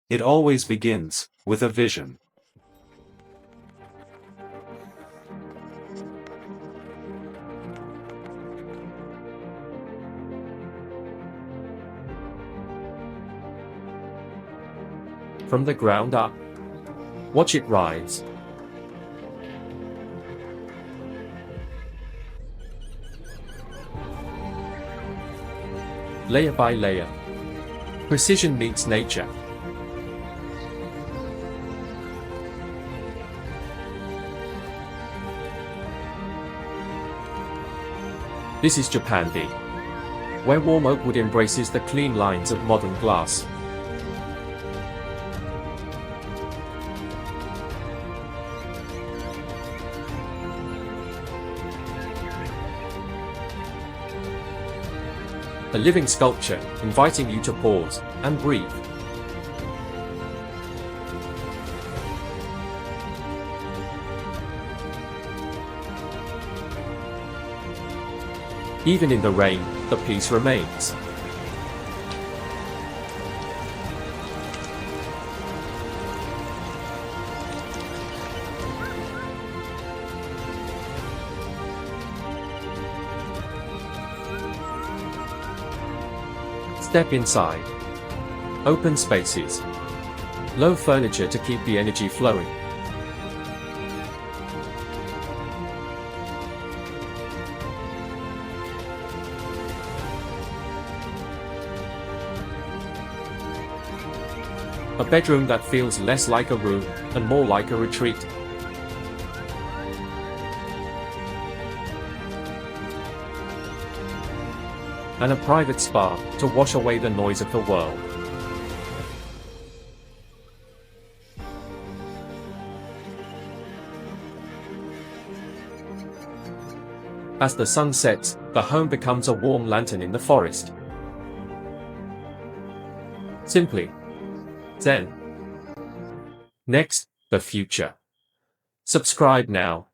It always begins with a vision. From the ground up. Watch it rise. Layer by layer. Precision meets nature. This is Japandi, where warm oak wood embraces the clean lines of modern glass. A living sculpture, inviting you to pause and breathe. Even in the rain, the piece remains. Step inside. Open spaces. Low furniture to keep the energy flowing. A bedroom that feels less like a room and more like a retreat. And a private spa to wash away the noise of the world. As the sun sets, the home becomes a warm lantern in the forest. Simply Zen. Next, the future. Subscribe now.